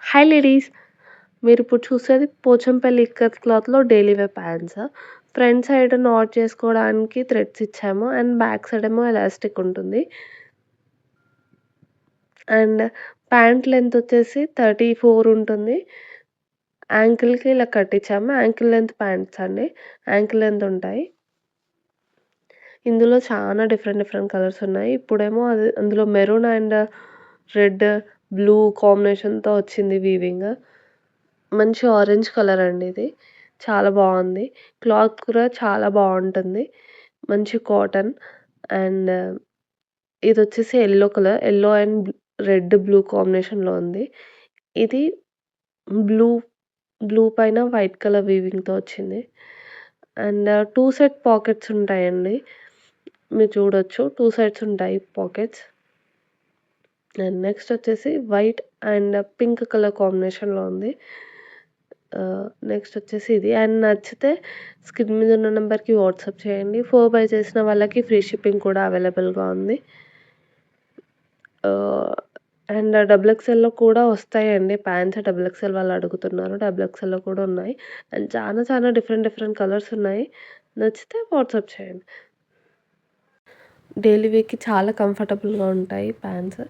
Hi ladies! మీరిప్పుడు చూసేది పోచంపల్లి ఇక్కత్ క్లాత్‌లో daily wear pants. Front side knot చేసుకోవడానికి థ్రెడ్స్ ఇచ్చాము. అండ్ బ్యాక్ సైడ్ ఏమో ఎలాస్టిక్ ఉంటుంది. అండ్ ప్యాంట్ లెంత్ వచ్చేసి 34 ఉంటుంది. యాంకిల్‌కి ఇలా కట్టించాము. యాంకిల్ లెంత్ ప్యాంట్స్ అండి. యాంకిల్ లెంత్ ఉంటాయి. ఇందులో చాలా డిఫరెంట్ కలర్స్ ఉన్నాయి. ఇప్పుడేమో అందులో మెరూన్ అండ్ రెడ్, బ్లూ కాంబినేషన్‌తో వచ్చింది వీవింగ్. మంచి ఆరెంజ్ కలర్ అండి ఇది. చాలా బావుంది. క్లాత్ కూడా చాలా బావుంటుంది. మంచి కాటన్ అండ్ ఇదొచ్చేసి yellow colour. Yellow and red, blue కాంబినేషన్‌లో ఉంది. ఇది బ్లూ బ్లూ పైన వైట్ కలర్ వీవింగ్‌తో వచ్చింది. అండ్ 2 సెట్ పాకెట్స్ ఉంటాయండి. మీరు చూడొచ్చు. 2 సైడ్స్ ఉంటాయి పాకెట్స్. అండ్ నెక్స్ట్ వచ్చేసి వైట్ అండ్ పింక్ కలర్ కాంబినేషన్‌లో ఉంది. నెక్స్ట్ వచ్చేసి ఇది. అండ్ నచ్చితే స్క్రీన్ మీద ఉన్న నెంబర్‌కి వాట్సాప్ చేయండి. 4 బై చేసిన వాళ్ళకి ఫ్రీ షిప్పింగ్ కూడా అవైలబుల్‌గా ఉంది. అండ్ డబుల్ ఎక్స్ఎల్‌లో కూడా వస్తాయండి ప్యాంట్స్. డబుల్ ఎక్స్ఎల్ వాళ్ళు అడుగుతున్నారు. డబుల్ ఎక్స్ఎల్‌లో కూడా ఉన్నాయి. అండ్ చాలా డిఫరెంట్ కలర్స్ ఉన్నాయి. నచ్చితే వాట్సాప్ చేయండి. డైలీ వేర్‌కి చాలా కంఫర్టబుల్‌గా ఉంటాయి ప్యాంట్స్.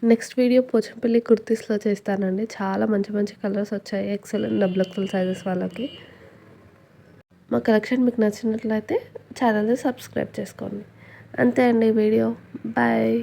నెక్స్ట్ వీడియో పోచంపల్లి కుర్తీస్‌లో చేస్తానండి. చాలా మంచి కలర్స్ వచ్చాయి. XL and double XL sizes వాళ్ళకి. మా కలెక్షన్ మీకు నచ్చినట్లయితే ఛానల్‌ని సబ్స్క్రైబ్ చేసుకోండి. అంతే అండి వీడియో. బాయ్.